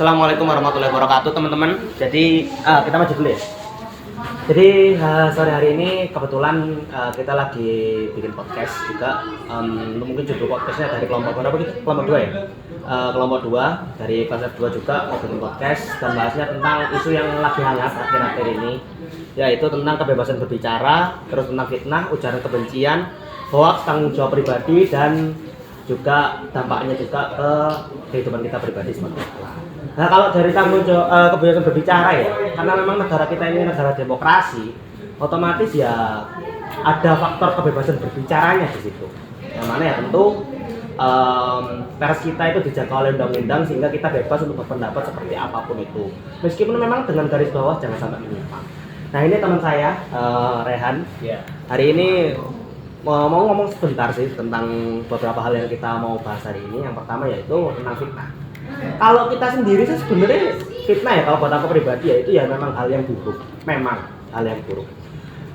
Assalamualaikum warahmatullahi wabarakatuh teman-teman. Jadi kita maju dulu ya. Jadi sore hari ini kebetulan kita lagi bikin podcast juga. Mungkin judul podcastnya dari kelompok berapa gitu? Kelompok 2 ya. Kelompok 2 dari konsep 2 juga mau bikin podcast dan bahasnya tentang isu yang lagi hangat akhir-akhir ini, yaitu tentang kebebasan berbicara, terus tentang fitnah, ujaran kebencian, hoax, tanggung jawab pribadi dan juga dampaknya juga ke kehidupan kita pribadi seperti itu. Nah, kalau dari tanggung jawab kebebasan berbicara ya, karena memang negara kita ini negara demokrasi, otomatis ya ada faktor kebebasan berbicaranya di situ. Yang mana ya tentu pers kita itu dijaga oleh undang-undang sehingga kita bebas untuk berpendapat seperti apapun itu. Meskipun memang dengan garis bawah jangan sampai menyimpang. Nah, ini teman saya Rehan. Hari ini mau ngomong sebentar sih tentang beberapa hal yang kita mau bahas hari ini. Yang pertama yaitu tentang fitnah. Kalau kita sendiri sih sebenarnya fitnah ya, kalau buat aku pribadi ya itu ya memang hal yang buruk, memang hal yang buruk.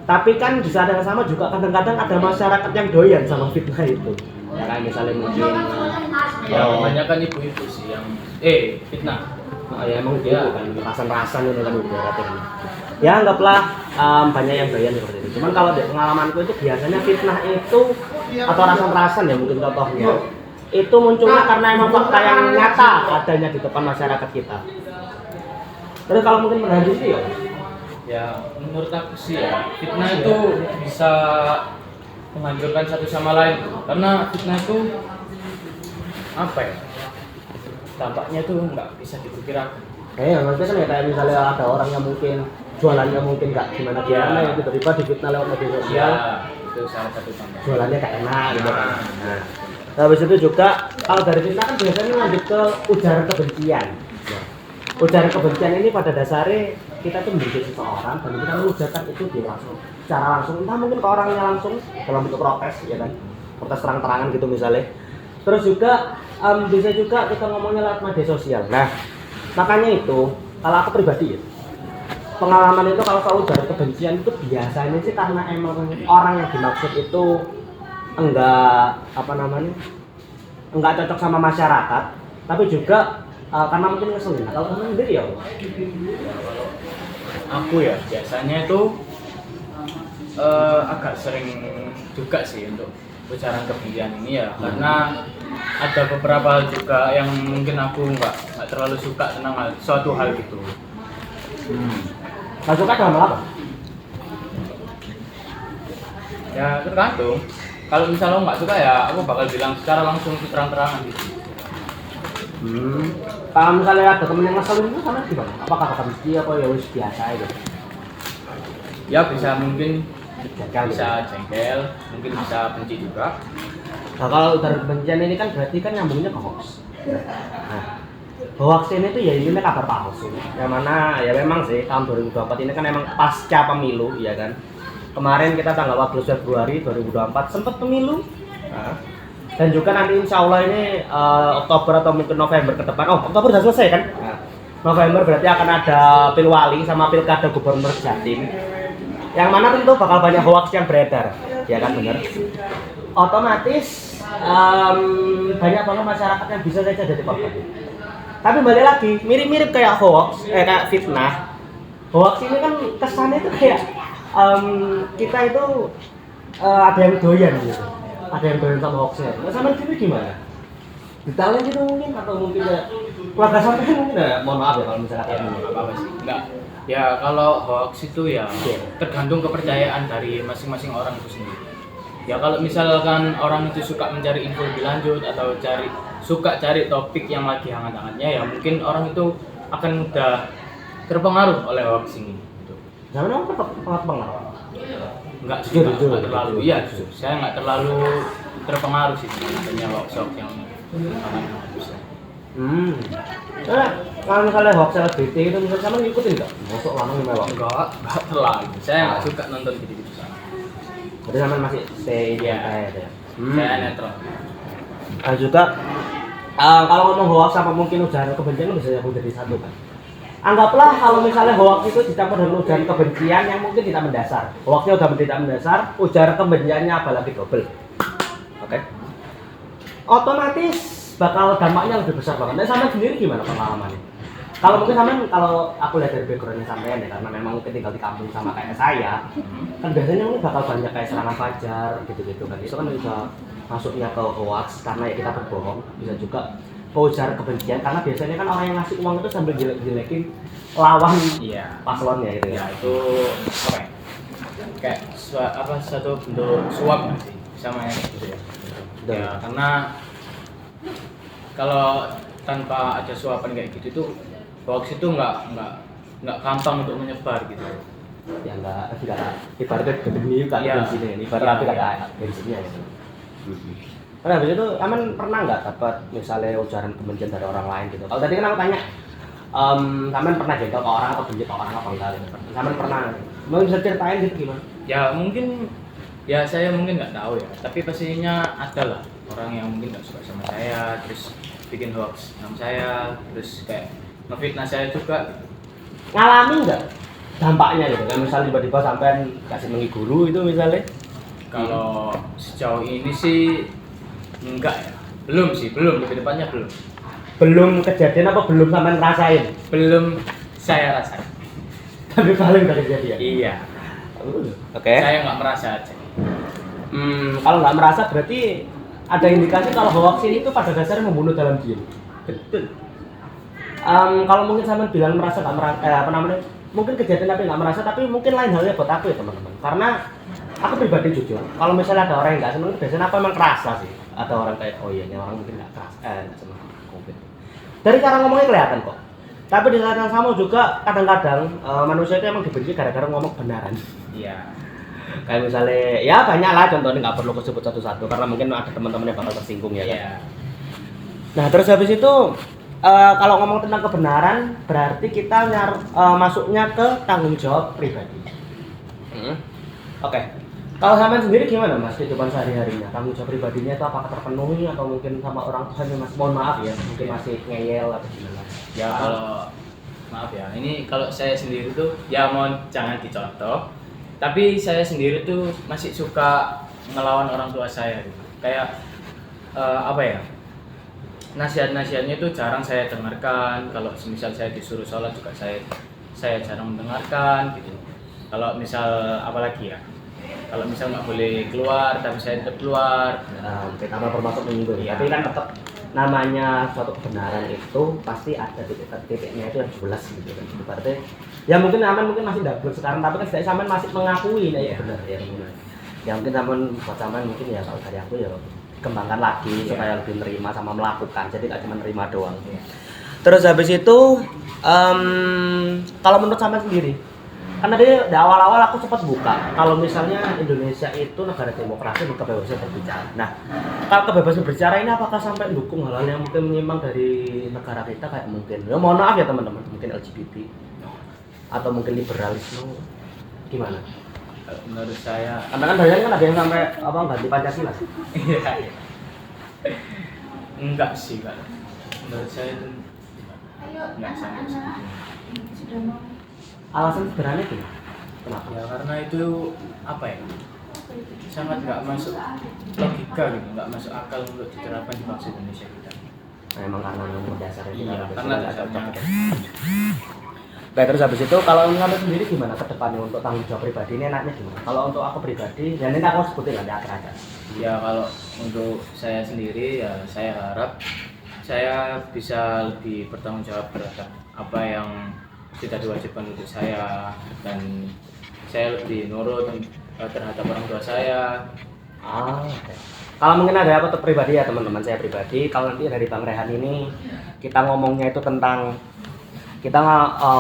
Tapi kan di saat yang sama juga kadang-kadang ada masyarakat yang doyan sama fitnah itu. Ya kan misalnya mungkin ya kebanyakan ibu-ibu sih yang fitnah. Ya emang gitu kan, rasan-rasan itu kan ibaratnya. Ya anggaplah banyak yang doyan seperti itu. Cuman kalau dari pengalamanku itu biasanya fitnah itu atau rasan-rasan ya mungkin contohnya itu munculnya karena emang fakta yang nyata adanya di depan masyarakat kita. Terus kalau mungkin menurut sih Ya menurut aku sih ya fitnah itu bisa menghancurkan satu sama lain karena fitnah itu apa ya, dampaknya itu nggak bisa diperkirakan. Maksudnya kayak misalnya ada orang yang mungkin jualannya mungkin nggak gimana yang tiba-tiba difitnah lewat media sosial. Itu salah satu contoh. Jualannya kayak enak gitu kan. Nah, habis itu juga kalau dari fitnah kan biasanya lanjut ke ujaran kebencian. Ujaran kebencian ini pada dasarnya kita tuh menjadi seseorang dan kita mengujarkan itu secara langsung, entah mungkin ke orangnya langsung dalam bentuk protes ya kan, protes terang-terangan gitu misalnya. Terus juga bisa juga kita ngomongnya lewat media sosial. Nah, makanya itu kalau aku pribadi ya, pengalaman itu kalau soal ujaran kebencian itu biasanya sih karena emang orang yang dimaksud itu enggak cocok sama masyarakat, tapi juga karena mungkin ngeselin. Kalau kamu sendiri ya? Aku ya biasanya itu agak sering juga sih untuk ujaran kebencian ini ya, karena ada beberapa hal juga yang mungkin aku nggak terlalu suka tentang suatu hal gitu. Nggak suka dalam apa? Ya tergantung. Kalau misalnya lo nggak suka ya aku bakal bilang secara langsung terang-terangan gitu. Kalau misalnya ada temen yang ngeselin itu sama gimana? Apakah bakal mesti apa ya wis biasa aja? Ya bisa mungkin Jengkel gitu. bisa jengkel, mungkin bisa benci juga. Nah, kalau ujaran kebencian ini kan berarti kan nyambungnya ke hoax. Nah, hoax ini tuh ya intinya kabar palsu. Yang mana ya memang sih tahun 2024 ini kan emang pasca pemilu ya kan. Kemarin kita tanggal 14 Februari 2024 sempat pemilu. Nah, dan juga nanti insya Allah ini Oktober atau mungkin November ke depan. Oktober sudah selesai kan? Nah, November berarti akan ada pilwali sama pilkada gubernur Jatim. Yang mana tentu bakal banyak hoax yang beredar, ya kan benar. Otomatis banyak banget masyarakat yang bisa saja jadi korban. Tapi balik lagi, mirip-mirip kayak hoax, kayak fitnah. Hoax ini kan kesannya itu kayak kita itu ada yang doyan gitu, ada yang doyan sama hoaxnya. Nah, sama itu gimana? Detailnya gitu mungkin atau mungkin ya keluarga sampai mungkin ya, mohon maaf ya kalau misalnya kayak apa sih? Enggak. Ya kalau hoax itu ya tergantung kepercayaan dari masing-masing orang itu sendiri. Ya kalau misalkan orang itu suka mencari info lebih lanjut atau suka cari topik yang lagi hangat-hangatnya, ya mungkin orang itu akan mudah terpengaruh oleh hoax ini. Zaman apa pengaruh? Enggak terlalu. Iya, saya nggak terlalu terpengaruh sih dengan adanya hoax yang hangat-hangat bisa. Kalau misalnya hoax LGBT itu misalnya sama ngikutin nggak? Masuk lanang mewah? Enggak terlalu. Saya nggak suka nonton gitu-gitu sama. Jadi sama masih stay di antara ya. Saya netral. Dan juga kalau ngomong hoax sama mungkin ujaran kebencian bisa nyambung jadi satu kan. Anggaplah kalau misalnya hoax itu dicampur dengan ujaran kebencian yang mungkin tidak mendasar. Hoaxnya udah tidak mendasar, ujaran kebenciannya apalagi double. Oke. Otomatis bakal dampaknya lebih besar banget. Nah, sama sendiri gimana pengalamannya? Kalau mungkin sampean, kalau aku lihat dari backgroundnya sampean ya, karena memang mungkin tinggal di kampung sama kayak saya, kan biasanya mungkin bakal banyak kayak serangan fajar gitu-gitu kan. Itu kan bisa masuknya ke hoax karena ya kita berbohong, bisa juga ujar kebencian karena biasanya kan orang yang ngasih uang itu sambil jelek-jelekin lawan paslonnya gitu ya. Ya itu apa ya? Kayak satu bentuk suap nggak sih sama yang gitu ya. Ya karena kalau tanpa ada suapan kayak gitu tuh hoax itu nggak gampang untuk menyebar gitu. Ya enggak ibaratnya gedeni kan bensinnya ini ibarat tapi kagak bensinnya gitu. Karena habis itu aman pernah nggak dapat misalnya ujaran kebencian dari orang lain gitu. Kalau tadi kan aku tanya Saman pernah jengkel ke orang atau benci ke orang apa enggak gitu. Saman pernah mau bisa ceritain gitu gimana? Ya mungkin ya saya mungkin nggak tahu ya, tapi pastinya ada lah orang yang mungkin nggak suka sama saya terus bikin hoax tentang saya terus kayak ngefitnah saya juga. Ngalamin nggak dampaknya gitu kan, misalnya tiba-tiba sampai kasih mengi guru itu misalnya? Kalau sejauh ini sih enggak ya, belum lebih tepatnya Belum kejadian apa belum sampai ngerasain? belum saya rasain. Tapi paling udah kejadian? Iya. Oke. Saya nggak merasa aja. Kalau nggak merasa berarti ada indikasi kalau hoax ini itu pada dasarnya membunuh dalam diam. Betul. Kalau mungkin sama bilang merasa nggak merasa, apa namanya? Mungkin kejadian tapi nggak merasa, tapi mungkin lain halnya buat aku ya teman-teman. Karena aku pribadi jujur, kalau misalnya ada orang yang nggak seneng, biasanya apa emang kerasa sih. Ada orang kayak oh iya, orang mungkin nggak keras, nggak seneng COVID. Dari cara ngomongnya kelihatan kok. Tapi di saat yang sama juga kadang-kadang manusia itu emang dibenci gara-gara ngomong kebenaran. Iya. Kayak misalnya ya banyak lah contohnya, nggak perlu sebut satu-satu karena mungkin ada teman-teman yang bakal tersinggung ya kan. Iya. Nah terus habis itu kalau ngomong tentang kebenaran berarti kita masuknya ke tanggung jawab pribadi. Oke. Kalau sampean sendiri gimana Mas kehidupan sehari-harinya? Tanggung jawab pribadinya itu apakah terpenuhi atau mungkin sama orang tuanya Mas? Mohon maaf ya, mungkin masih ngeyel atau gimana? Ya kalau maaf ya, ini kalau saya sendiri tuh ya mohon jangan dicontoh. Tapi saya sendiri tuh masih suka ngelawan orang tua saya gitu. Kayak apa ya? Nasihat-nasihatnya itu jarang saya dengarkan. Kalau misal saya disuruh sholat juga saya jarang mendengarkan gitu. Kalau misal apalagi ya? Kalau misal nggak boleh keluar tapi saya tetap keluar. Pertama bermaksud menyinggung. Iya. Tapi kan tetap namanya suatu kebenaran itu pasti ada titik-titiknya itu yang jelas gitu kan. Berarti ya mungkin aman mungkin masih double sekarang tapi kan saya sampean masih mengakui ya benar ya benar. Ya mungkin sampean buat sampean mungkin ya kalau dari aku ya kembangkan lagi supaya lebih menerima sama melakukan. Jadi nggak cuma menerima doang. Terus habis itu kalau menurut sampean sendiri karena di awal-awal aku sempat buka kalau misalnya Indonesia itu negara demokrasi kebebasan berbicara. Nah, kalau kebebasan berbicara ini apakah sampai mendukung hal-hal yang mungkin menyimpang dari negara kita kayak mungkin ya mohon maaf ya teman-teman mungkin LGBT atau mungkin liberalisme gimana? Menurut saya Karena kan banyak kan ada yang sampai apa ganti Pancasila sih. iya. Enggak sih kalau menurut saya itu enggak sampai segitu. Alasan sederhananya gimana? Kenapa? Ya karena itu apa ya? Sangat nggak masuk logika gitu, nggak masuk akal untuk diterapkan di bangsa Indonesia kita. Nah, emang karena yang dasarnya Iya, karena dasarnya. Baik, terus habis itu kalau menurut sendiri gimana ke depannya untuk tanggung jawab pribadi ini enaknya gimana? Kalau untuk aku pribadi, dan ini aku sebutin nanti akhir-akhir. Ya kalau untuk saya sendiri ya saya harap saya bisa lebih bertanggung jawab terhadap apa yang tidak diwajibkan untuk saya dan saya lebih nurut terhadap orang tua saya. Okay. Kalau mungkin ada apa tuh pribadi ya teman-teman saya pribadi, kalau nanti dari Bang Rehan ini kita ngomongnya itu tentang kita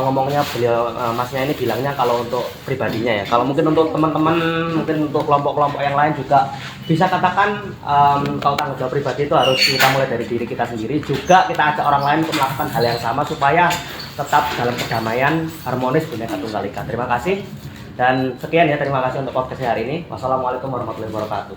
ngomongnya beliau masnya ini bilangnya kalau untuk pribadinya ya. Kalau mungkin untuk teman-teman, mungkin untuk kelompok-kelompok yang lain juga bisa katakan kalau tanggung jawab pribadi itu harus kita mulai dari diri kita sendiri. Juga kita ajak orang lain untuk melakukan hal yang sama supaya tetap dalam perdamaian harmonis Bhinneka Tunggal Ika. Terima kasih dan sekian ya, terima kasih untuk podcast hari ini. Wassalamualaikum warahmatullahi wabarakatuh.